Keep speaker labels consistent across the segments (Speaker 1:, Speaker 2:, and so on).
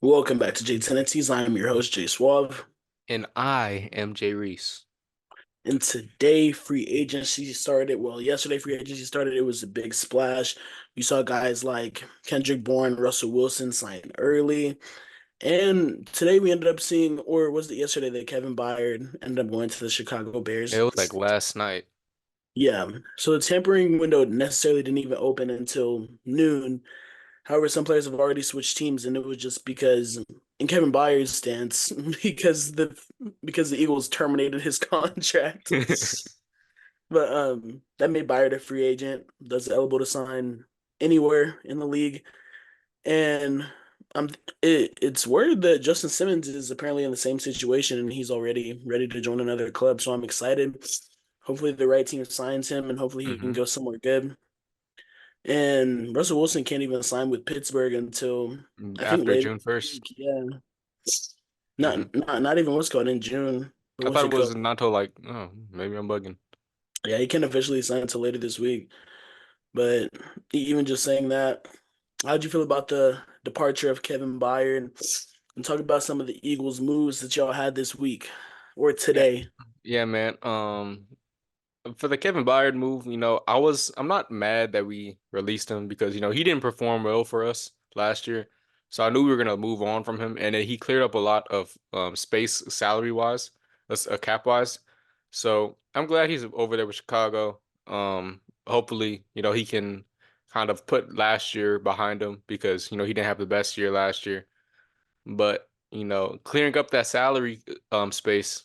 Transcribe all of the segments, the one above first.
Speaker 1: Welcome back to Tendencies. I am your host, Jay Suave.
Speaker 2: And I am Jreese.
Speaker 1: And today, free agency started. Well, yesterday, free agency started. It was a big splash. We saw guys like Kendrick Bourne, Russell Wilson sign early. And today, we ended up seeing, or was it yesterday, that Kevin Byard ended up going to the Chicago
Speaker 2: It
Speaker 1: Bears?
Speaker 2: was like last night.
Speaker 1: Yeah. So the tampering window necessarily didn't even open until noon. However, some players have already switched teams, and it was just because, in Kevin Byard's stance, because the Eagles terminated his contract. But that made Byard a free agent, that's eligible to sign anywhere in the league. And um, it's word that Justin Simmons is apparently in the same situation, and he's already ready to join another club. So I'm excited. Hopefully, the right team signs him, and hopefully, he can
Speaker 2: hmm
Speaker 1: go somewhere good. And Russell Wilson can't even sign with Pittsburgh until I think
Speaker 2: After
Speaker 1: later
Speaker 2: June
Speaker 1: this
Speaker 2: 1st.
Speaker 1: week. Yeah,
Speaker 2: hmm
Speaker 1: not even what's called in June. But
Speaker 2: I
Speaker 1: what's
Speaker 2: thought it
Speaker 1: it called?
Speaker 2: was not until like, oh, maybe I'm bugging.
Speaker 1: Yeah, he can't officially sign until later this week. But even just saying that, how'd you feel about the departure of Kevin Byard and talk about some of the Eagles' moves that y'all had this week or
Speaker 2: Yeah,
Speaker 1: today?
Speaker 2: yeah, man. For the Kevin Byard move, I'm not mad that we released him because, he didn't perform well for us last year. So I knew we were gonna move on from him, and then he cleared up a lot of space salary wise, cap wise. So I'm glad he's over there with Chicago. Hopefully, he can kind of put last year behind him because, he didn't have the best year last year. But, clearing up that salary space,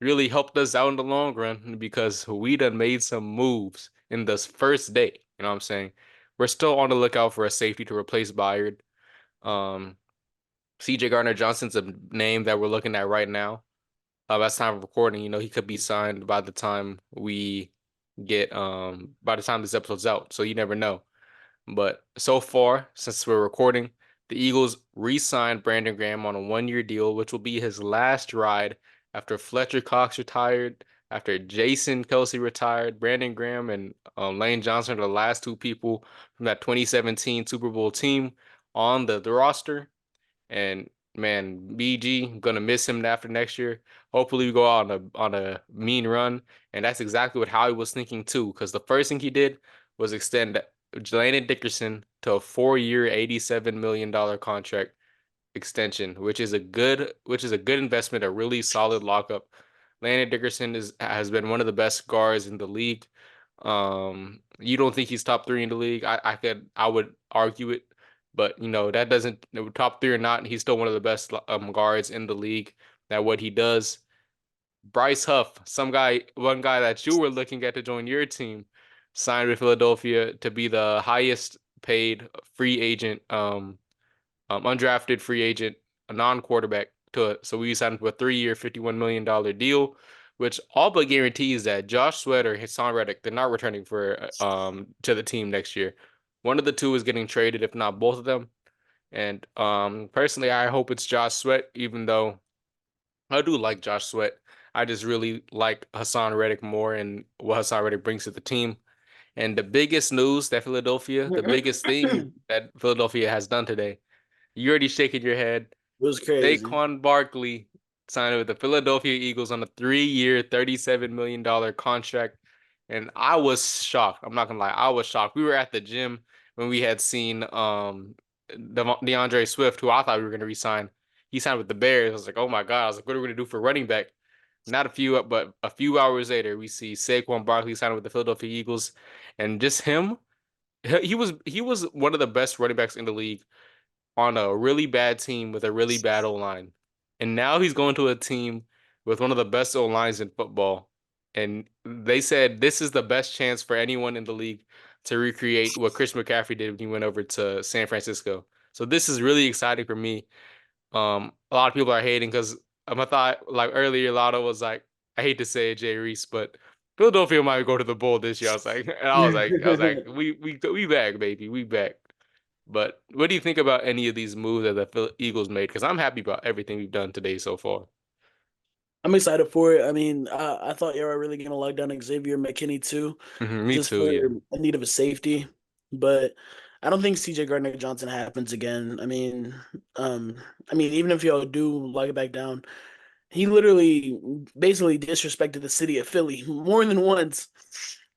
Speaker 2: really helped us out in the long run because we done made some moves in this first day. You know what I'm saying? We're still on the lookout for a safety to replace Byard. Um, CJ Gardner Johnson's a name that we're looking at right now. That's time of recording. He could be signed by the time by the time this episode's out. So you never know. But so far, since we're recording, the Eagles re-signed Brandon Graham on a one-year deal, which will be his last ride after Fletcher Cox retired, after Jason Kelsey retired. Brandon Graham and Lane Johnson are the last two people from that 2017 Super Bowl team on the roster. And man, BG, I'm gonna miss him after next year. Hopefully, we go out on a mean run, and that's exactly what Howie was thinking too. Because the first thing he did was extend Jelani Dickerson to a 4-year, $87 million contract extension, which is a good investment, a really solid lockup. Landon Dickerson has been one of the best guards in the league. You don't think he's top three in the league? I would argue it, but that doesn't top three or not. He's still one of the best guards in the league. At what he does. Bryce Huff, one guy that you were looking at to join your team, signed with Philadelphia to be the highest paid free agent, undrafted free agent, a non-quarterback to it. So we signed for a 3-year, $51 million deal, which all but guarantees that Josh Sweat or Hassan Reddick, they're not returning for to the team next year. One of the two is getting traded, if not both of them. And personally, I hope it's Josh Sweat, even though I do like Josh Sweat. I just really like Hassan Reddick more and what Hassan Reddick brings to the team. And the biggest thing that Philadelphia has done today, you already shaking your head.
Speaker 1: It was crazy.
Speaker 2: Saquon Barkley signed with the Philadelphia Eagles on a 3-year, $37 million contract. And I was shocked. I'm not gonna lie, I was shocked. We were at the gym when we had seen DeAndre Swift, who I thought we were gonna resign. He signed with the Bears. I was like, oh my God. I was like, what are we gonna do for running back? But a few hours later, we see Saquon Barkley signing with the Philadelphia Eagles, and just him, he was one of the best running backs in the league on a really bad team with a really bad O line. And now he's going to a team with one of the best O lines in football. And they said this is the best chance for anyone in the league to recreate what Chris McCaffrey did when he went over to San Francisco. So this is really exciting for me. A lot of people are hating because I thought like earlier, Lotto was like, I hate to say it, Jay Reese, but Philadelphia might go to the bowl this year. I was like, we back, baby, we back. But what do you think about any of these moves that the Eagles made? Because I'm happy about everything we've done today so far.
Speaker 1: I'm excited for it. I mean, I thought you were really going to lock down Xavier McKinney too,
Speaker 2: Me
Speaker 1: just
Speaker 2: too,
Speaker 1: for
Speaker 2: yeah.
Speaker 1: a need of a safety. But I don't think CJ Gardner Johnson happens again. Um, I mean, even if y'all do lock it back down, he literally basically disrespected the city of Philly more than once.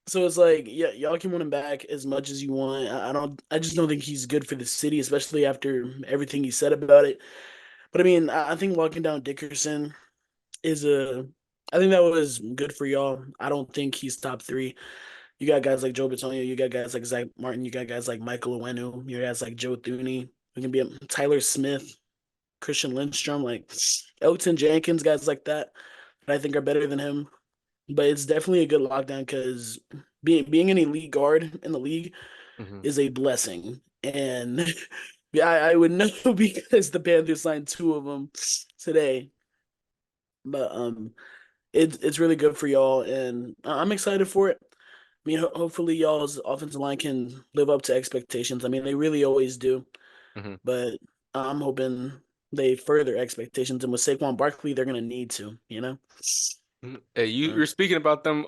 Speaker 1: So it's like, yeah, y'all can want him back as much as you want. I just don't think he's good for the city, especially after everything he said about it. But I mean, I think locking down Dickerson is I think that was good for y'all. I don't think he's top three. You got guys like Joe Bitonio, you got guys like Zach Martin, you got guys like Michael Owenu, you got guys like Joe Thuney. We can be Tyler Smith, Christian Lindstrom, like Elton Jenkins, guys like that I think are better than him. But it's definitely a good lockdown because being an elite guard in the league
Speaker 2: Hmm.
Speaker 1: is a blessing. And yeah, I would know because the Panthers signed two of them today. But it's really good for y'all, and I'm excited for it. I mean, hopefully y'all's offensive line can live up to expectations. I mean, they really always do,
Speaker 2: Hmm.
Speaker 1: but I'm hoping they further expectations. And with Saquon Barkley, they're gonna need to, you know.
Speaker 2: Hey,
Speaker 1: Uh,
Speaker 2: you're speaking about them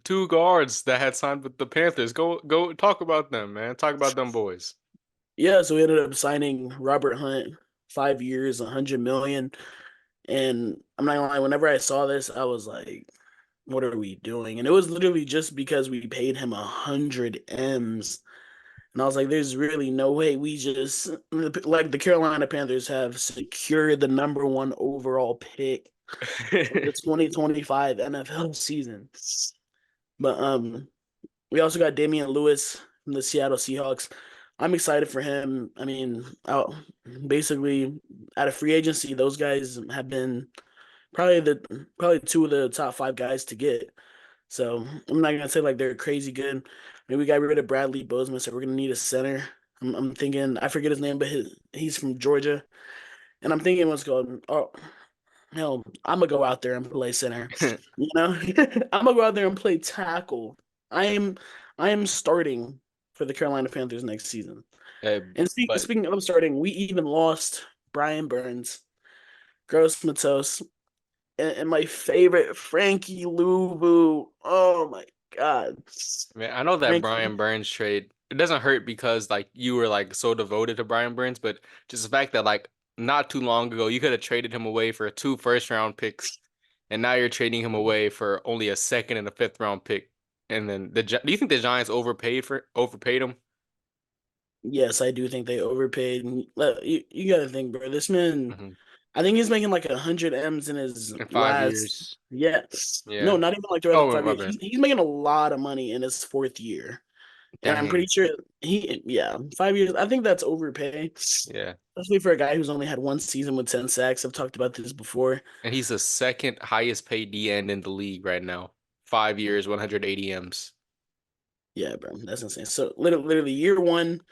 Speaker 2: two guards that had signed with the Panthers. Go talk about them, man. Talk about them boys.
Speaker 1: yeah, so we ended up signing Robert Hunt, 5 years, 100 million. And I'm not gonna lie, whenever I saw this, I was like, "What are we doing?" And it was literally just because we paid him 100 M's. And I was like, there's really no way we just, like the Carolina Panthers have secured the number one overall pick of the 2025 NFL season. But we also got Damian Lewis from the Seattle Seahawks. I'm excited for him. I mean, basically out of free agency, those guys have been probably two of the top five guys to get. So I'm not gonna say like they're crazy good. I mean, we got rid of Bradley Bozeman, so we're gonna need a center. I'm thinking I forget his name, but he's from Georgia, and I'm thinking what's called. Oh hell, I'm gonna go out there and play center. You know, I'm gonna go out there and play tackle. I am I am starting for the Carolina Panthers next season.
Speaker 2: Uh,
Speaker 1: And
Speaker 2: but
Speaker 1: speaking of starting, we even lost Brian Burns, Gross Matos, and my favorite Frankie Louvu. Oh my God,
Speaker 2: man, I know that
Speaker 1: Frankie.
Speaker 2: Brian Burns trade, it doesn't hurt because like you were like so devoted to Brian Burns, but just the fact that like not too long ago you could have traded him away for two first round picks, and now you're trading him away for only a second and a fifth round pick. And then do you think the Giants overpaid him
Speaker 1: Yes, I do think they overpaid. And, you got to think, bro. This man,
Speaker 2: hmm
Speaker 1: I think he's making like 100 M's in his
Speaker 2: in five
Speaker 1: last.
Speaker 2: years?
Speaker 1: Yeah, no,
Speaker 2: Yeah.
Speaker 1: not even like throughout the
Speaker 2: Oh,
Speaker 1: five
Speaker 2: my
Speaker 1: years.
Speaker 2: bad.
Speaker 1: He's making a lot of money in his fourth year, and I'm pretty
Speaker 2: Dang.
Speaker 1: sure yeah, 5 years. I think that's overpay,
Speaker 2: Yeah.
Speaker 1: especially for a guy who's only had one season with 10 sacks. I've talked about this before.
Speaker 2: And he's the second highest paid D end in the league right now. 5 years, 180 M's.
Speaker 1: Yeah, bro, that's insane. So literally, year one,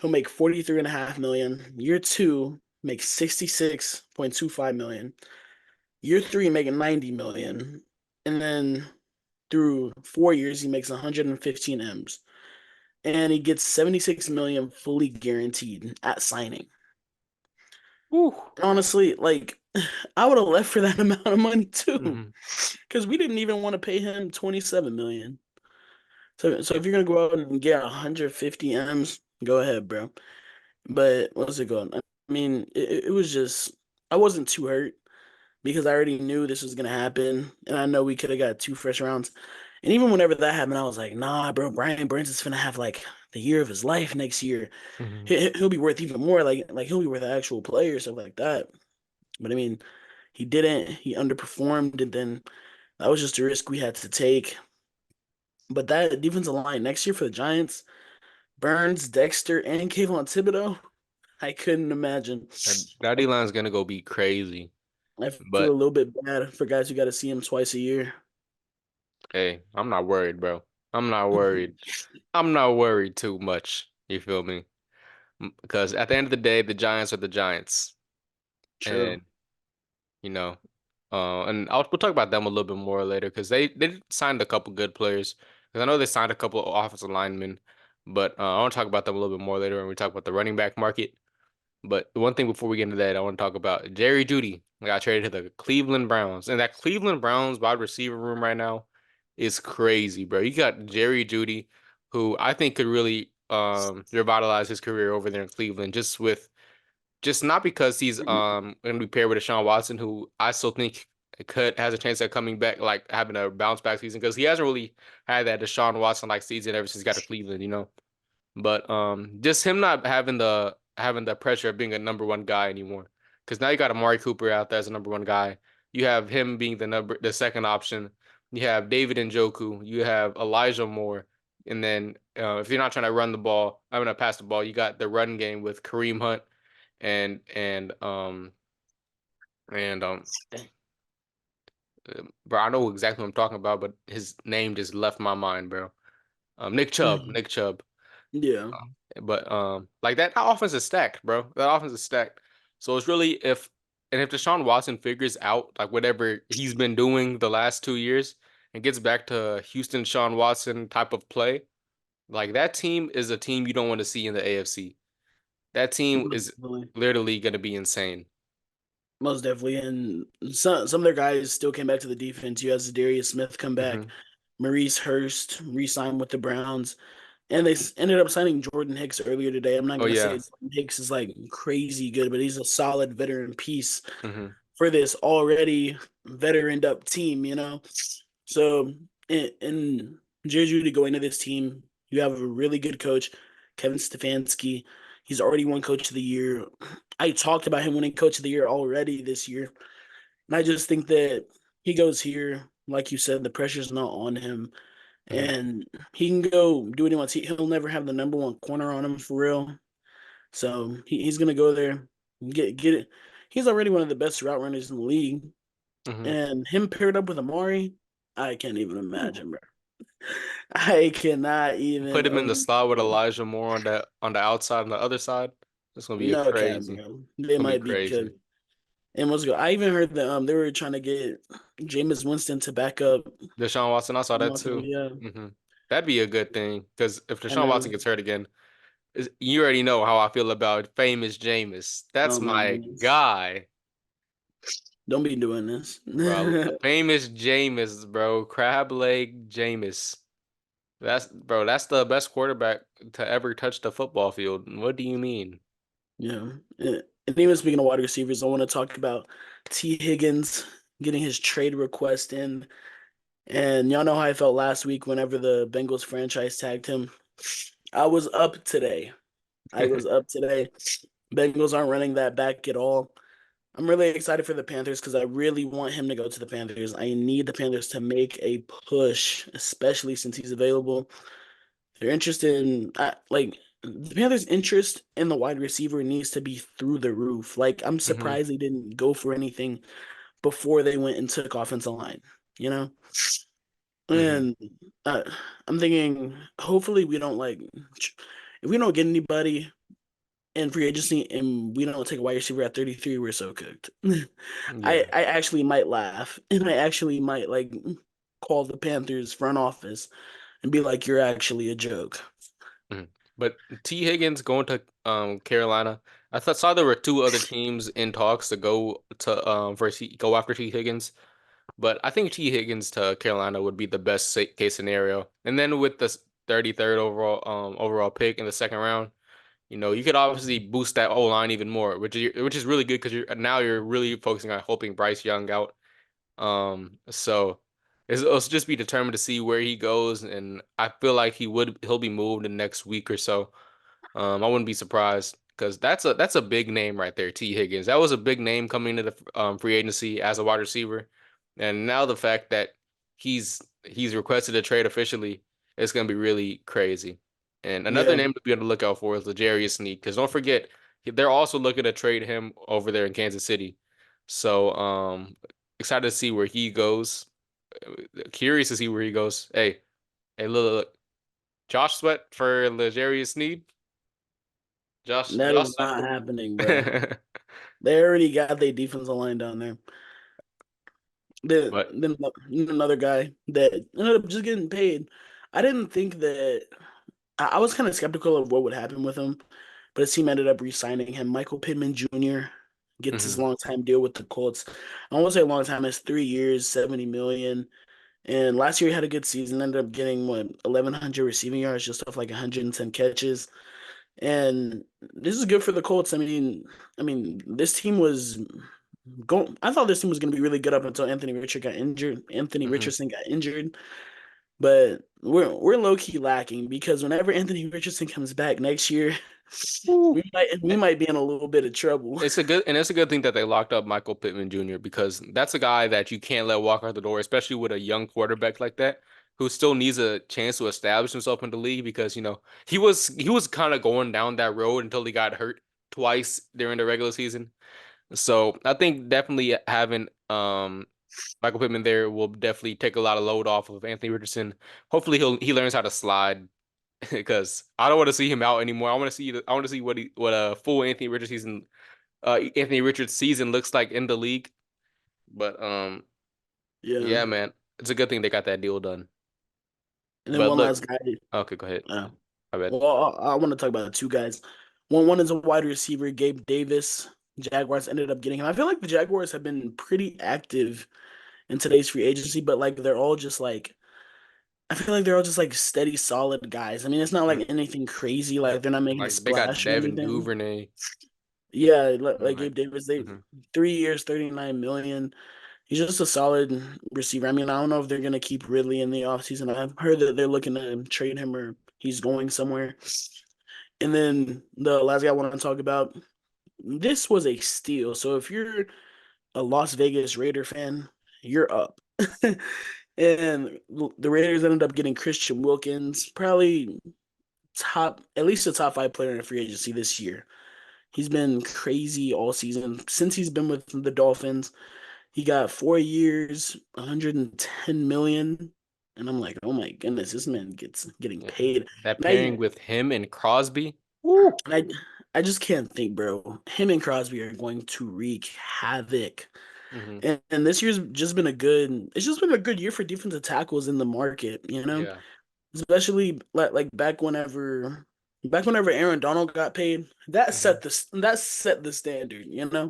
Speaker 1: he'll make 43.5 million. Year two, make 66.25 million. Year three, making 90 million. And then through 4 years, he makes 115 M's. And he gets 76 million fully guaranteed at signing.
Speaker 2: Woo.
Speaker 1: Honestly, like I would have left for that amount of money too.
Speaker 2: Hmm.
Speaker 1: Because we didn't even want to pay him 27 million. So if you're gonna go out and get 150 M's, go ahead, bro. But what's it going? I mean, it was just I wasn't too hurt because I already knew this was gonna happen, and I know we could have got two first rounds. And even whenever that happened, I was like, nah, bro, Brian Burns is gonna have like the year of his life next year.
Speaker 2: Hmm.
Speaker 1: He'll be worth even more, like he'll be worth an actual player, stuff like that. But I mean, he didn't. He underperformed, and then that was just a risk we had to take. But that defensive line next year for the Giants, Burns, Dexter, and Kayvon Thibodeau, I couldn't imagine.
Speaker 2: That D line's gonna go be crazy.
Speaker 1: I feel a
Speaker 2: But
Speaker 1: little bit bad for guys who got to see him twice a year.
Speaker 2: hey, I'm not worried, bro. I'm not worried. I'm not worried too much. You feel me? Because at the end of the day, the Giants are the Giants.
Speaker 1: True.
Speaker 2: And you know, and we'll talk about them a little bit more later because they signed a couple good players. Because I know they signed a couple of offensive linemen, but I want to talk about them a little bit more later when we talk about the running back market. But the one thing before we get into that, I want to talk about Jerry Jeudy. Got traded to the Cleveland Browns, and that Cleveland Browns wide receiver room right now is crazy, bro. You got Jerry Jeudy, who I think could really revitalize his career over there in Cleveland, just not because he's going to be paired with Deshaun Watson, who I still think could has a chance at coming back, like having a bounce back season, because he hasn't really had that Deshaun Watson like season ever since he got to Cleveland, you know. But just him not having the pressure of being a number one guy anymore. Because now you got Amari Cooper out there as a number one guy. You have him being the second option. You have David Njoku. You have Elijah Moore. And then if you're not trying to run the ball, I'm gonna pass the ball. You got the run game with Kareem Hunt and and um dang, bro, I know exactly what I'm talking about, but his name just left my mind, bro. Nick Chubb, Nick Chubb.
Speaker 1: Yeah.
Speaker 2: But like that offense is stacked, bro. That offense is stacked. So it's really if Deshaun Watson figures out like whatever he's been doing the last 2 years and gets back to Houston Deshaun Watson type of play, like that team is a team you don't want to see in the AFC. That team
Speaker 1: Most
Speaker 2: is
Speaker 1: definitely.
Speaker 2: literally gonna be insane.
Speaker 1: Most definitely. And some of their guys still came back to the defense. You had Darius Smith come back,
Speaker 2: Hmm.
Speaker 1: Maurice Hurst re-signed with the Browns, and they ended up signing Jordan Hicks earlier today. I'm not
Speaker 2: Oh
Speaker 1: gonna say
Speaker 2: yeah.
Speaker 1: Jordan Hicks is like crazy good, but he's a solid veteran piece
Speaker 2: Hmm.
Speaker 1: for this already veteraned up team, you know? So, in Jerry Judy going to this team, you have a really good coach, Kevin Stefanski. He's already won Coach of the Year. I talked about him winning Coach of the Year already this year. And I just think that he goes here, like you said, the pressure's not on him.
Speaker 2: Hmm.
Speaker 1: And he can go do what he wants. He'll never have the number one corner on him for real. So he's gonna go there, get it. He's already one of the best route runners in the league,
Speaker 2: Hmm.
Speaker 1: and him paired up with Amari, I can't even imagine, bro. I cannot
Speaker 2: Put
Speaker 1: even
Speaker 2: him in the slot with
Speaker 1: imagine.
Speaker 2: Elijah Moore on the outside on the other side. It's gonna be a
Speaker 1: No cap,
Speaker 2: crazy.
Speaker 1: bro.
Speaker 2: It's
Speaker 1: They
Speaker 2: gonna be
Speaker 1: might be
Speaker 2: crazy.
Speaker 1: good. And what's good? I even heard that they were trying to get Jameis Winston to back up
Speaker 2: Deshaun Watson, I saw that
Speaker 1: Watson.
Speaker 2: too.
Speaker 1: Yeah,
Speaker 2: Hmm. That'd be a good thing because if
Speaker 1: I
Speaker 2: Deshaun Watson
Speaker 1: know.
Speaker 2: gets hurt again, you already know how I feel about famous Jameis. That's
Speaker 1: Oh my
Speaker 2: my
Speaker 1: goodness.
Speaker 2: guy,
Speaker 1: Don't be doing this.
Speaker 2: bro. Famous Jameis, bro. Crab leg Jameis. That's the best quarterback to ever touch the football field. What do you mean?
Speaker 1: Yeah. And even speaking of wide receivers, I want to talk about T. Higgins getting his trade request in. And y'all know how I felt last week whenever the Bengals franchise tagged him. I was up today. I was up today. Bengals aren't running that back at all. I'm really excited for the Panthers because I really want him to go to the Panthers. I need the Panthers to make a push, especially since he's available. They're interested in like the Panthers' interest in the wide receiver needs to be through the roof. Like I'm
Speaker 2: Hmm.
Speaker 1: surprised they didn't go for anything before they went and took offensive line. You know,
Speaker 2: Hmm.
Speaker 1: and uh, I'm thinking hopefully we don't like if we don't get anybody in free agency and we don't take a wide receiver at 33, we're so cooked.
Speaker 2: Yeah.
Speaker 1: I actually might laugh and I actually might like call the Panthers front office and be like, "You're actually a joke."
Speaker 2: Mhm. But T. Higgins going to Carolina. I thought saw there were two other teams in talks to go to go after T. Higgins, but I think T. Higgins to Carolina would be the best case scenario. And then with the 33rd overall pick in the second round, you could obviously boost that O line even more, which is really good because you're really focusing on helping Bryce Young out. So it'll just be determined to see where he goes, and I feel like he'll be moved in the next week or so. I wouldn't be surprised because that's a big name right there, T. Higgins. That was a big name coming into the free agency as a wide receiver, and now the fact that he's requested a trade officially, it's gonna be really crazy. And another
Speaker 1: Yeah,
Speaker 2: name to be on the lookout for is L'Jarius Sneed, because don't forget they're also looking to trade him over there in Kansas City. So excited to see where he goes. Curious to see where he goes. Hey, look, Josh Sweat for L'Jarius Sneed.
Speaker 1: that
Speaker 2: Josh
Speaker 1: is
Speaker 2: Sweat.
Speaker 1: not happening, bro. They already got their defensive line down there.
Speaker 2: But
Speaker 1: Then another guy that ended up just getting paid. I didn't think that I was kind of skeptical of what would happen with him, but his team ended up re-signing him. Michael Pittman Jr. gets his
Speaker 2: mhm,
Speaker 1: long time deal with the Colts. I won't say long time, it's 3 years, 70 million. And last year he had a good season, ended up getting what 1,100 receiving yards, just off like 110 catches. And this is good for the Colts. I mean, this team was going. I thought this team was going to be really good up until Anthony Richard got injured. Anthony
Speaker 2: Hmm.
Speaker 1: Richardson got injured, but we're low key lacking because whenever Anthony Richardson comes back next year,
Speaker 2: Woo.
Speaker 1: we might be in a little bit of trouble.
Speaker 2: It's a good thing that they locked up Michael Pittman Jr. because that's a guy that you can't let walk out the door, especially with a young quarterback like that who still needs a chance to establish himself in the league because he was kind of going down that road until he got hurt twice during the regular season. So I think definitely having Michael Pittman there will definitely take a lot of load off of Anthony Richardson. Hopefully he learns how to slide because I don't want to see him out anymore. I want to see what a full Anthony Richards season looks like in the league. But
Speaker 1: Yeah.
Speaker 2: yeah, man, it's a good thing they got that deal done.
Speaker 1: And then
Speaker 2: But
Speaker 1: one
Speaker 2: look,
Speaker 1: last guy.
Speaker 2: okay, go ahead.
Speaker 1: Uh,
Speaker 2: My bad.
Speaker 1: well, I want to talk about two guys. One is a wide receiver, Gabe Davis. Jaguars ended up getting him. I feel like the Jaguars have been pretty active in today's free agency, but like they're all just like I feel like they're all just like steady, solid guys. I mean, it's not
Speaker 2: Mhm.
Speaker 1: like anything crazy. Like they're not making a
Speaker 2: Like they got
Speaker 1: splash or
Speaker 2: Devin
Speaker 1: anything.
Speaker 2: Duvernay.
Speaker 1: Yeah, like
Speaker 2: Like,
Speaker 1: Gabe Davis, they
Speaker 2: mhm.
Speaker 1: 3 years, 39 million. He's just a solid receiver. I mean, I don't know if they're gonna keep Ridley in the offseason. I've heard that they're looking to trade him or he's going somewhere. And then the last guy I want to talk about, this was a steal. So if you're a Las Vegas Raider fan, you're up. And the Raiders ended up getting Christian Wilkins, probably at least a top five player in the free agency this year. He's been crazy all season since he's been with the Dolphins. He got 4 years, 110 million, and I'm like, oh my goodness, this man gets getting
Speaker 2: Yeah.
Speaker 1: paid.
Speaker 2: That
Speaker 1: And I
Speaker 2: pairing with him and Crosby. Woo.
Speaker 1: and I just can't think, bro. Him and Crosby are going to wreak havoc.
Speaker 2: Hmm.
Speaker 1: And this year's just been a good. It's just been a good year for defensive tackles in the market.
Speaker 2: Yeah.
Speaker 1: Especially like back whenever Aaron Donald got paid.
Speaker 2: Hmm.
Speaker 1: That set the standard.
Speaker 2: Hmm.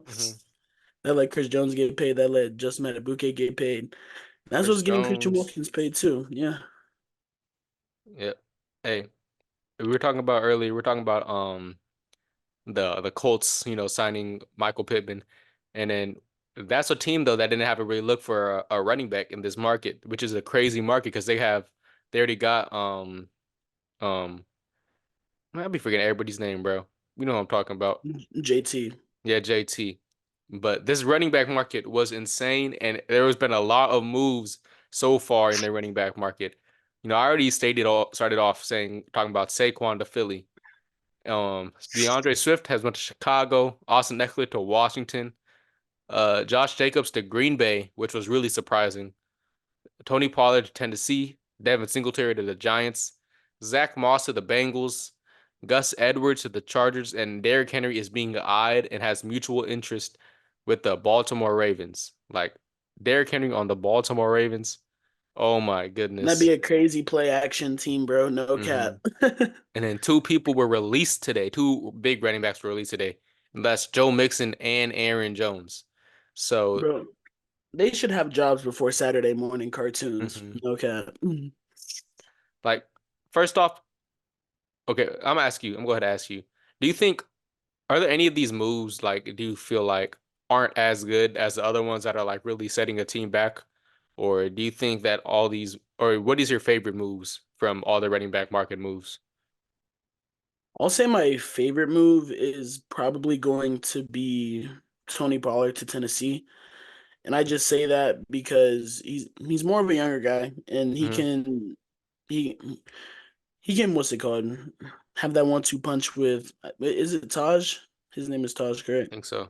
Speaker 1: That let Chris Jones get paid. That let Justin Madubuike get paid. That's
Speaker 2: Chris
Speaker 1: what's getting Christian
Speaker 2: Jones.
Speaker 1: Wilkins paid too. Yeah.
Speaker 2: Yep. Hey, we were talking about earlier. We are talking about the Colts, signing Michael Pittman, and then that's a team though that didn't have to really look for a running back in this market, which is a crazy market because they already got um I'll be forgetting everybody's name, bro. You know what I'm talking about.
Speaker 1: JT.
Speaker 2: Yeah, JT. But this running back market was insane, and there has been a lot of moves so far in the running back market. I already started off saying talking about Saquon to Philly. DeAndre Swift has went to Chicago, Austin Eckler to Washington, Josh Jacobs to Green Bay, which was really surprising. Tony Pollard to Tennessee, Devin Singletary to the Giants, Zach Moss to the Bengals, Gus Edwards to the Chargers, and Derrick Henry is being eyed and has mutual interest with the Baltimore Ravens. Like Derrick Henry on the Baltimore Ravens. Oh my
Speaker 1: That'd
Speaker 2: goodness.
Speaker 1: be a crazy play action team, bro. No
Speaker 2: Hmm.
Speaker 1: cap.
Speaker 2: And then two people were released today. Two big running backs were released today. And that's Joe Mixon and Aaron Jones. So,
Speaker 1: Bro, they should have jobs before Saturday morning cartoons.
Speaker 2: mhm.
Speaker 1: No cap.
Speaker 2: Like, first off, okay, I'm gonna ask you. I'm going to ask you. Do you think are there any of these moves like do you feel like aren't as good as the other ones that are like really setting a team back, or do you think that all these or what is your favorite moves from all the running back market moves?
Speaker 1: I'll say my favorite move is probably going to be Tony Pollard to Tennessee. And I just say that because he's more of a younger guy and he
Speaker 2: Hmm.
Speaker 1: can he he can what's it called? Have that 1-2 punch with is it Taj? His name is Taj,
Speaker 2: I
Speaker 1: correct?
Speaker 2: think so.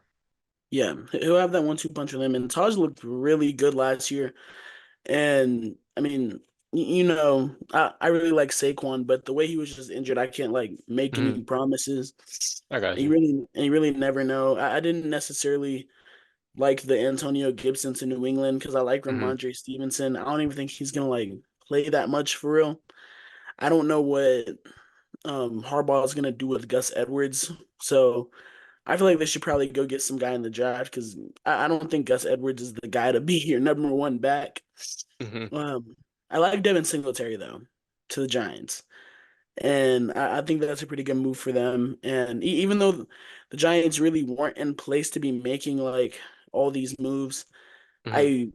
Speaker 1: Yeah, he'll have that 1-2 punch with him. And Taj looked really good last year. And I mean, I really like Saquon, but the way he was just injured, I can't like make
Speaker 2: Hmm.
Speaker 1: any promises.
Speaker 2: I got
Speaker 1: And you
Speaker 2: you.
Speaker 1: really never know. I didn't necessarily like the Antonio Gibson to New England because I like
Speaker 2: Hmm.
Speaker 1: Ramondre Stevenson. I don't even think he's gonna like play that much for real. I don't know what Harbaugh is gonna do with Gus Edwards. So I feel like they should probably go get some guy in the draft because I don't think Gus Edwards is the guy to be your number one back.
Speaker 2: Hmm.
Speaker 1: Um, I like Devin Singletary though to the Giants, and I think that's a pretty good move for them. And even though the Giants really weren't in place to be making like all these moves,
Speaker 2: Hmm.
Speaker 1: I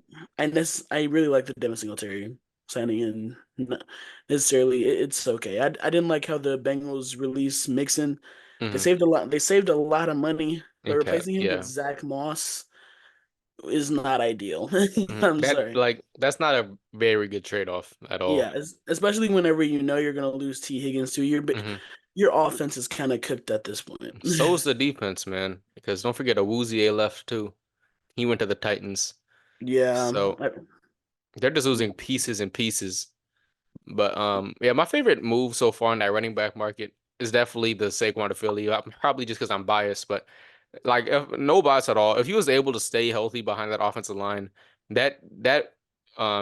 Speaker 1: I really like the Devin Singletary signing, and not necessarily it's okay. I didn't like how the Bengals released Mixon. They
Speaker 2: Hmm.
Speaker 1: saved a lot. They saved a lot of money, but
Speaker 2: Okay.
Speaker 1: replacing him with
Speaker 2: Yeah.
Speaker 1: Zach Moss is not ideal.
Speaker 2: Mhm.
Speaker 1: I'm sorry.
Speaker 2: That's not a very good trade-off at all.
Speaker 1: Yeah, especially whenever you know you're gonna lose T. Higgins too.
Speaker 2: Hmm.
Speaker 1: Your offense is kind of cooked at this point.
Speaker 2: So is the defense, man. Because don't forget Awuzie left too. He went to the Titans.
Speaker 1: Yeah,
Speaker 2: So they're just losing pieces and pieces. But yeah, my favorite move so far in that running back market is definitely the Saquon to Philly. Probably just because I'm biased, but like if, no bias at all. If he was able to stay healthy behind that offensive line, that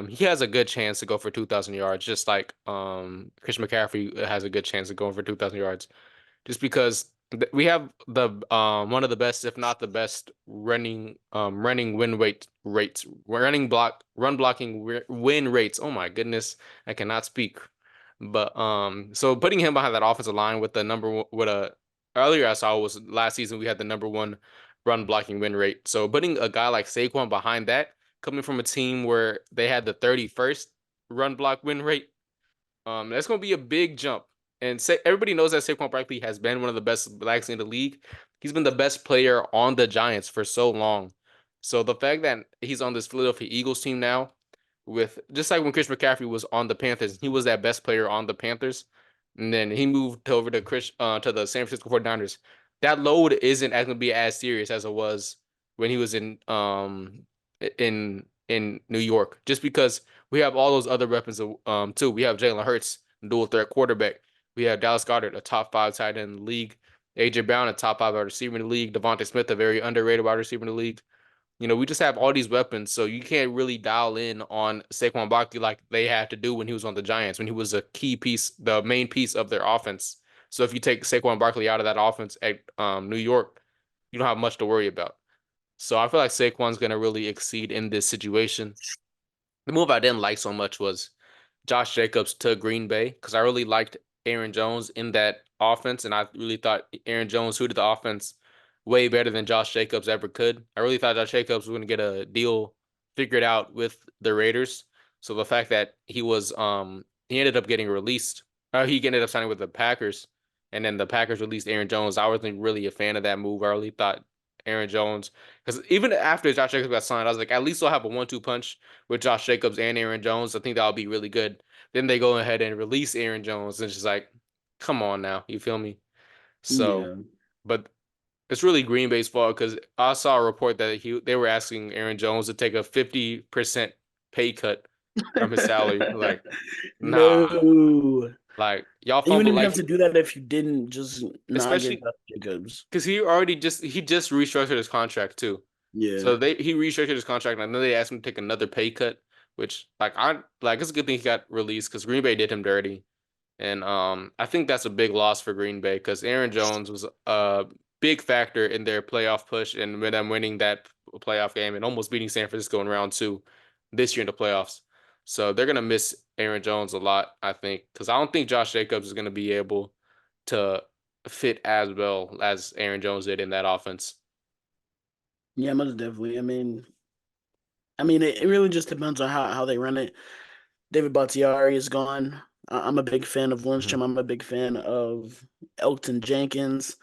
Speaker 2: he has a good chance to go for 2,000 yards, just like Christian McCaffrey has a good chance of going for 2,000 yards just because we have the one of the best, if not the best, running run blocking win rates. Oh my goodness, I cannot speak. But so putting him behind that offensive line with the with a earlier I saw was last season we had the number one run blocking win rate. So putting a guy like Saquon behind that, coming from a team where they had the 31st run block win rate, that's going to be a big jump. And say everybody knows that Saquon Barkley has been one of the best blacks in the league. He's been the best player on the Giants for so long. So the fact that he's on this Philadelphia Eagles team now, with just like when Chris McCaffrey was on the Panthers, he was that best player on the Panthers, and then he moved over to to the San Francisco 49ers. That load isn't going to be as serious as it was when he was in New York, just because we have all those other weapons too. We have Jalen Hurts, dual threat quarterback. We have Dallas Goedert, a top five tight end in the league. AJ Brown, a top five wide receiver in the league. Devontae Smith, a very underrated wide receiver in the league. We just have all these weapons, so you can't really dial in on Saquon Barkley like they had to do when he was on the Giants, when he was a key piece, the main piece of their offense. So if you take Saquon Barkley out of that offense at New York, you don't have much to worry about. So I feel like Saquon's gonna really exceed in this situation. The move I didn't like so much was Josh Jacobs to Green Bay because I really liked Aaron Jones in that offense, and I really thought Aaron Jones suited the offense way better than Josh Jacobs ever could. I really thought Josh Jacobs was going to get a deal figured out with the Raiders. So the fact that he ended up getting released, he ended up signing with the Packers, and then the Packers released Aaron Jones. I wasn't really a fan of that move. I really thought Aaron Jones, because even after Josh Jacobs got signed, I was like, at least they'll have a 1-2 punch with Josh Jacobs and Aaron Jones. I think that'll be really good. Then they go ahead and release Aaron Jones, and it's just like, come on now, you feel me? So,
Speaker 1: yeah.
Speaker 2: but it's really Green Bay's fault because I saw a report that they were asking Aaron Jones to take a 50% pay cut from his salary. Like, nah,
Speaker 1: No.
Speaker 2: like y'all
Speaker 1: You wouldn't
Speaker 2: fumble
Speaker 1: even
Speaker 2: like
Speaker 1: have to do that if you didn't just not get
Speaker 2: especially
Speaker 1: Josh Jacobs.
Speaker 2: because he just restructured his contract too.
Speaker 1: Yeah.
Speaker 2: So he restructured his contract, and I know they asked him to take another pay cut, which it's a good thing he got released because Green Bay did him dirty. And I think that's a big loss for Green Bay because Aaron Jones was a big factor in their playoff push and with them winning that playoff game and almost beating San Francisco in round two this year in the playoffs. So they're gonna miss Aaron Jones a lot, I think, because I don't think Josh Jacobs is gonna be able to fit as well as Aaron Jones did in that offense.
Speaker 1: Yeah, most definitely. I mean, it really just depends on how they run it. David Bakhtiari is gone. I'm a big fan of
Speaker 2: Mhm.
Speaker 1: Lindstrom. I'm a big fan of Elton Jenkins.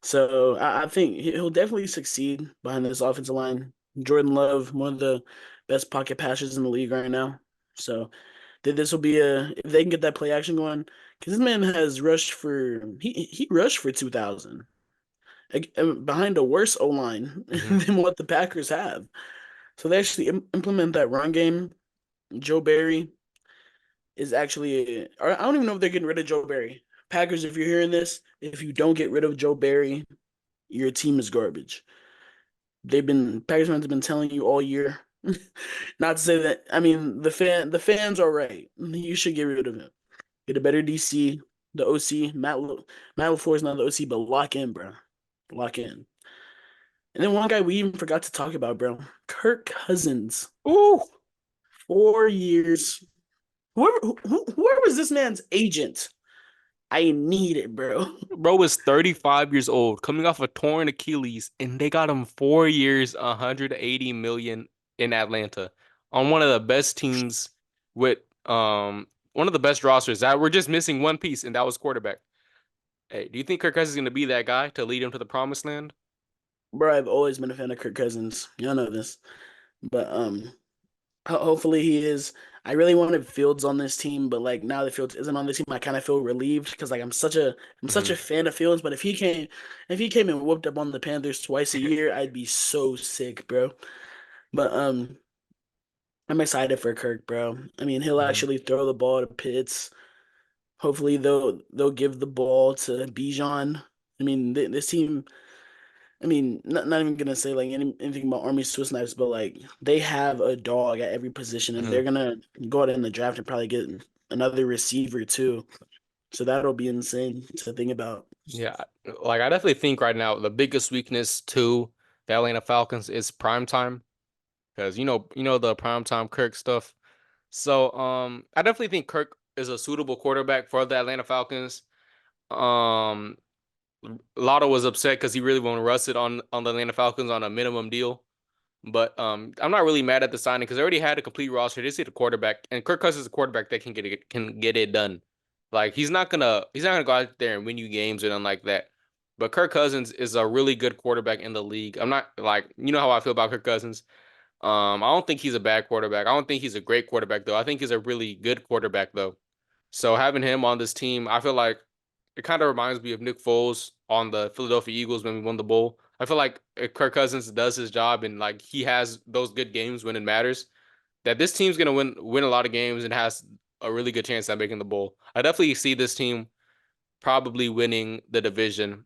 Speaker 1: So I think he'll definitely succeed behind this offensive line. Jordan Love, one of the best pocket passers in the league right now. So this will be if they can get that play action going, because this man has rushed for he rushed for 2,000 behind a worse O line
Speaker 2: Mhm.
Speaker 1: than what the Packers have. So they actually implement that run game. Joe Barry is actually, or I don't even know if they're getting rid of Joe Barry. Packers, if you're hearing this, if you don't get rid of Joe Barry, your team is garbage. Packers fans have been telling you all year. Not to say that, I mean, the fans are right. You should get rid of him. Get a better DC, the OC. Matt LaFleur is not the OC, but lock in, bro. Lock in. And then one guy we even forgot to talk about, bro. Kirk Cousins.
Speaker 2: Ooh,
Speaker 1: 4 years. Whoever was this man's agent, I need it, bro.
Speaker 2: bro is 35 years old, coming off a torn Achilles, and they got him 4 years, 180 million in Atlanta on one of the best teams with one of the best rosters that we're just missing one piece, and that was quarterback. Hey, do you think Kirk Cousins is gonna be that guy to lead him to the promised land?
Speaker 1: Bro, I've always been a fan of Kirk Cousins. Y'all know this. But hopefully he is. I really wanted Fields on this team, but like now that Fields isn't on this team, I kind of feel relieved because like I'm such
Speaker 2: Hmm.
Speaker 1: a fan of Fields. But if he came and whooped up on the Panthers twice a year, I'd be so sick, bro. But I'm excited for Kirk, bro. I mean, he'll
Speaker 2: Hmm.
Speaker 1: actually throw the ball to Pitts. Hopefully they'll give the ball to Bijan. I mean, this team. I mean, not even gonna say like anything about Army Swiss knives, but like they have a dog at every position, and they're
Speaker 2: Hmm.
Speaker 1: gonna go out in the draft and probably get another receiver too. So that'll be insane to think about.
Speaker 2: Yeah, like I definitely think right now the biggest weakness to the Atlanta Falcons is prime time because you know the prime time Kirk stuff. So I definitely think Kirk is a suitable quarterback for the Atlanta Falcons. Um Lotto was upset because he really wanted Russet on the Atlanta Falcons on a minimum deal. But I'm not really mad at the signing because they already had a complete roster. They just need a quarterback, and Kirk Cousins is a quarterback that can get it done. Like he's not gonna go out there and win you games or nothing like that. But Kirk Cousins is a really good quarterback in the league. I'm not like you know how I feel about Kirk Cousins. I don't think he's a bad quarterback. I don't think he's a great quarterback though. I think he's a really good quarterback though. So having him on this team, I feel like it kind of reminds me of Nick Foles on the Philadelphia Eagles when we won the bowl. I feel like if Kirk Cousins does his job and like he has those good games when it matters, that this team's gonna win a lot of games and has a really good chance at making the bowl. I definitely see this team probably winning the division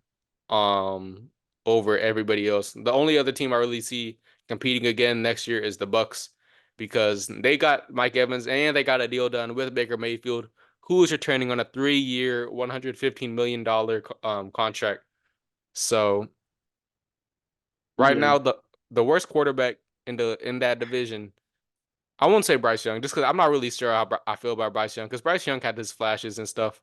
Speaker 2: um over everybody else. The only other team I really see competing again next year is the Bucks because they got Mike Evans and they got a deal done with Baker Mayfield, who is returning on a 3-year, $115 million contract. So right
Speaker 1: Yeah.
Speaker 2: now the worst quarterback in that division, I won't say Bryce Young, just because I'm not really sure how I feel about Bryce Young, because Bryce Young had his flashes and stuff.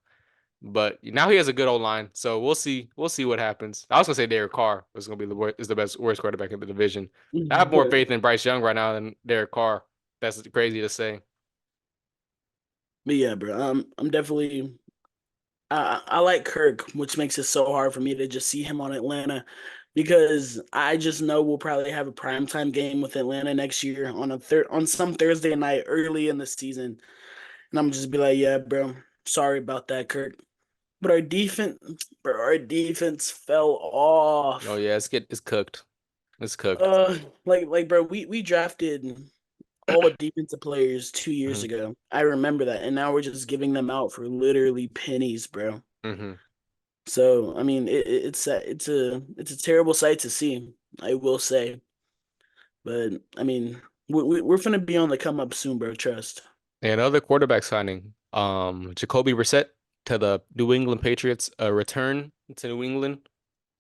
Speaker 2: But now he has a good old line, so we'll see. We'll see what happens. I was gonna say Derek Carr is gonna be the best worst quarterback in the division. I have more faith in Bryce Young right now than Derek Carr. That's crazy to say.
Speaker 1: But yeah, bro. I'm definitely I like Kirk, which makes it so hard for me to just see him on Atlanta because I just know we'll probably have a primetime game with Atlanta next year on some Thursday night early in the season. And I'm just be like, yeah, bro, sorry about that, Kirk. But our defense fell
Speaker 2: Oh
Speaker 1: off.
Speaker 2: yeah, it's cooked. It's cooked.
Speaker 1: Bro, we drafted all defensive players 2 years
Speaker 2: Hmm.
Speaker 1: ago. I remember that, and now we're just giving them out for literally pennies, bro.
Speaker 2: Hmm.
Speaker 1: So I mean, it's a terrible sight to see. I will say, but I mean, we're gonna be on the come up soon, bro. Trust.
Speaker 2: And another quarterback signing, Jacoby Brissett to the New England Patriots, a return to New England.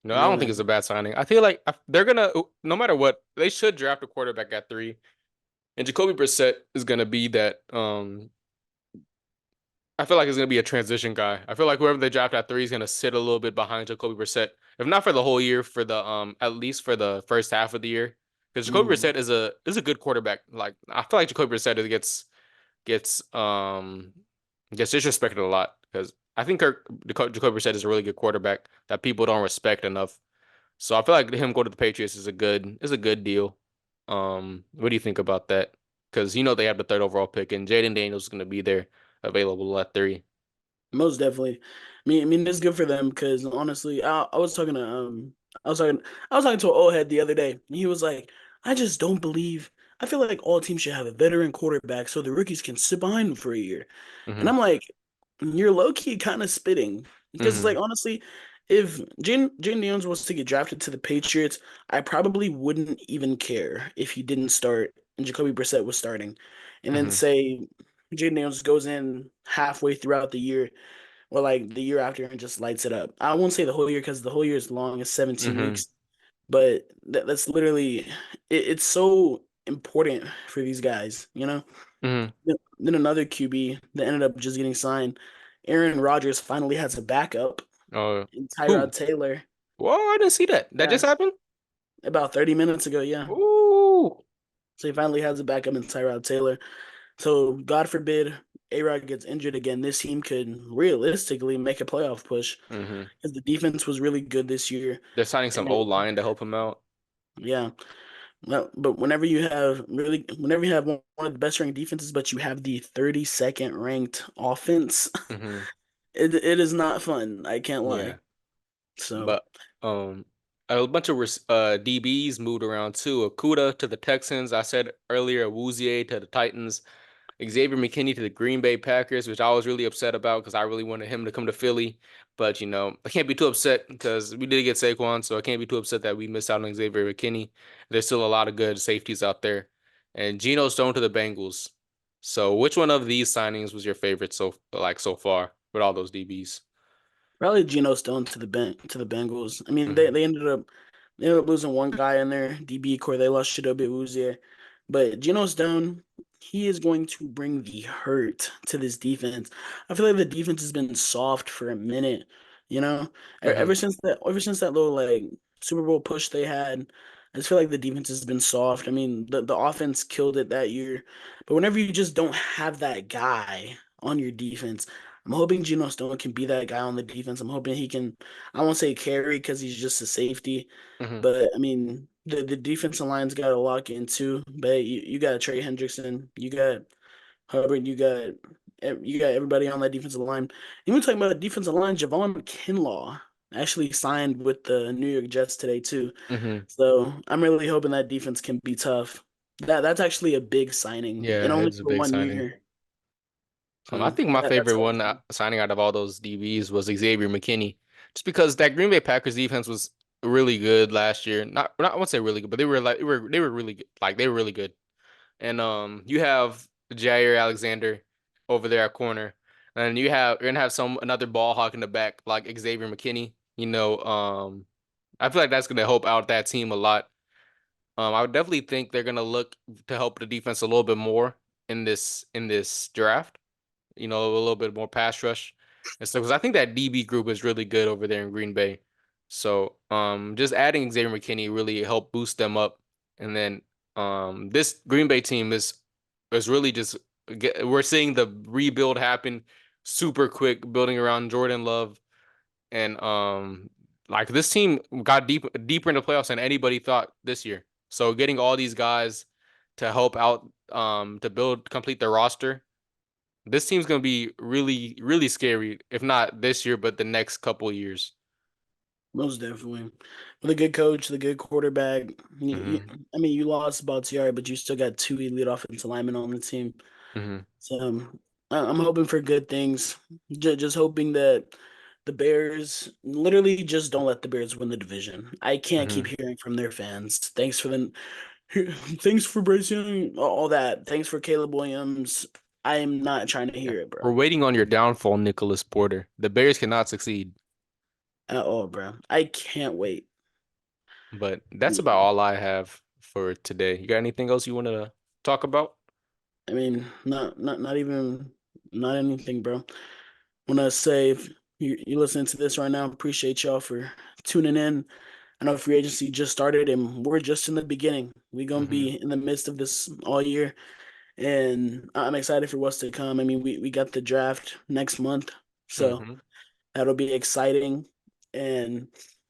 Speaker 2: No, I
Speaker 1: Yeah,
Speaker 2: don't think it's a
Speaker 1: man.
Speaker 2: bad signing. I feel like they're gonna, no matter what, they should draft a quarterback at 3. And Jacoby Brissett is gonna be that. I feel like it's gonna be a transition guy. I feel like whoever they draft at 3 is gonna sit a little bit behind Jacoby Brissett, if not for the whole year, for the at least for the first half of the year. Because Jacoby
Speaker 1: Mm.
Speaker 2: Brissett is a good quarterback. Like I feel like Jacoby Brissett gets gets disrespected a lot because I think Jacoby Brissett is a really good quarterback that people don't respect enough. So I feel like him go to the Patriots is a good deal. What do you think about that? Because they have the third overall pick, and Jaden Daniels is going to be there available at 3.
Speaker 1: Most definitely. I mean, it's good for them because honestly, I was talking, I was talking to an old head the other day. And he was like, I just don't believe. I feel like all teams should have a veteran quarterback so the rookies can sit behind him for a year. And
Speaker 2: Mm-hmm.
Speaker 1: I'm like, you're low key kind of spitting because,
Speaker 2: Mm-hmm.
Speaker 1: like, honestly, if Jane Daniels was to get drafted to the Patriots, I probably wouldn't even care if he didn't start and Jacoby Brissett was starting, and then
Speaker 2: Mm-hmm.
Speaker 1: say Jane Daniels goes in halfway throughout the year or like the year after and just lights it up. I won't say the whole year because the whole year is long, it's 17
Speaker 2: Mm-hmm.
Speaker 1: weeks. but that's literally it's so important for these guys, you know.
Speaker 2: Hmm.
Speaker 1: Then another QB that ended up just getting signed. Aaron Rodgers finally has a backup
Speaker 2: Uh,
Speaker 1: in
Speaker 2: who?
Speaker 1: Tyrod Taylor.
Speaker 2: Whoa, I didn't see that. That just
Speaker 1: Yeah,
Speaker 2: happened?
Speaker 1: about 30 minutes ago. Yeah.
Speaker 2: Ooh.
Speaker 1: So he finally has a backup in Tyrod Taylor. So God forbid A-Rod gets injured again, this team could realistically make a playoff push
Speaker 2: Hmm.
Speaker 1: because the defense was really good this year.
Speaker 2: They're signing some
Speaker 1: And
Speaker 2: old line to help him out.
Speaker 1: yeah, well, but whenever you have one of the best ranked defenses, but you have the 32nd ranked offense,
Speaker 2: Hmm.
Speaker 1: it is not fun. I can't lie.
Speaker 2: Yeah.
Speaker 1: So
Speaker 2: But um, a bunch of DBs moved around too. Okuda to the Texans. I said earlier, Awuzie to the Titans. Xavier McKinney to the Green Bay Packers, which I was really upset about because I really wanted him to come to Philly. But I can't be too upset because we did get Saquon, so I can't be too upset that we missed out on Xavier McKinney. There's still a lot of good safeties out there. And Geno Stone to the Bengals. So which one of these signings was your favorite so far with all those DBs?
Speaker 1: probably Geno Stone to the Bengals. I mean,
Speaker 2: Hmm.
Speaker 1: they ended up losing one guy in their DB core. They lost Chidobe Awuzie, but Geno Stone, he is going to bring the hurt to this defense. I feel like the defense has been soft for a minute. You know,
Speaker 2: Hmm.
Speaker 1: ever since that little like Super Bowl push they had, I just feel like the defense has been soft. I mean, the offense killed it that year, but whenever you just don't have that guy on your defense. I'm hoping Geno Stone can be that guy on the defense. I'm hoping he can, I won't say carry because he's just a safety,
Speaker 2: Hmm.
Speaker 1: but I mean, the defensive line's got to lock in too. But you got Trey Hendrickson, you got Hubbard, you got everybody on that defensive line. Even talking about defensive line, Javon Kinlaw actually signed with the New York Jets today too.
Speaker 2: Hmm.
Speaker 1: So I'm really hoping that defense can be tough. That's actually a big signing and
Speaker 2: Yeah,
Speaker 1: only
Speaker 2: it's a
Speaker 1: for
Speaker 2: big
Speaker 1: one
Speaker 2: signing.
Speaker 1: year.
Speaker 2: I
Speaker 1: So
Speaker 2: think my
Speaker 1: that's
Speaker 2: favorite
Speaker 1: how
Speaker 2: one signing out of all those DBs was Xavier McKinney, just because that Green Bay Packers defense was really good last year. Not I won't say really good, but they were really good. Like they were really good. And you have Jair Alexander over there at corner, and you're gonna have some another ball hawk in the back like Xavier McKinney. I feel like that's gonna help out that team a lot. I would definitely think they're gonna look to help the defense a little bit more in this draft, a little bit more pass rush and stuff. Because I think that DB group is really good over there in Green Bay. So just adding Xavier McKinney really helped boost them up. And then this Green Bay team is really we're seeing the rebuild happen super quick, building around Jordan Love. And like this team got deeper in the playoffs than anybody thought this year. So getting all these guys to help out to complete their roster, this team's gonna be really, really scary, if not this year, but the next couple years.
Speaker 1: most definitely. With a good coach, the good quarterback.
Speaker 2: Hmm.
Speaker 1: I mean, you lost Bautier, but you still got two elite offensive linemen on the team.
Speaker 2: Hmm.
Speaker 1: So I'm hoping for good things. Just hoping that the Bears literally just don't let the Bears win the division. I can't keep
Speaker 2: Hmm.
Speaker 1: hearing from their fans. Thanks for Bryce Young, all that. Thanks for Caleb Williams. I am not trying to
Speaker 2: Yeah.
Speaker 1: hear it,
Speaker 2: We're
Speaker 1: bro.
Speaker 2: waiting on your downfall, Nicholas Porter. The Bears cannot succeed.
Speaker 1: At all, bro. I can't wait.
Speaker 2: But that's about all I have for today. You got anything else you want to talk about?
Speaker 1: I mean, not even not anything, bro. Wanna say if you listening to this right now, appreciate y'all for tuning in. I know free agency just started and we're just in the beginning. We're gonna
Speaker 2: Hmm.
Speaker 1: be in the midst of this all year, and I'm excited for what's to come. I mean, we got the draft next month, so
Speaker 2: Hmm.
Speaker 1: that'll be exciting. And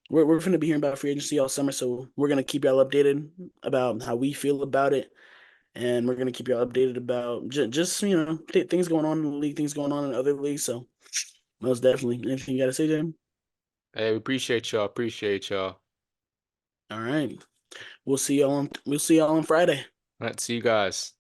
Speaker 1: we're gonna be hearing about free agency all summer, so we're gonna keep y'all updated about how we feel about it, and we're gonna keep y'all updated about just things going on in the league, things going on in other leagues. So most definitely, anything you gotta say, Jim?
Speaker 2: Hey, we appreciate y'all. Appreciate y'all.
Speaker 1: All right, we'll see y'all on Friday.
Speaker 2: Let's see you guys.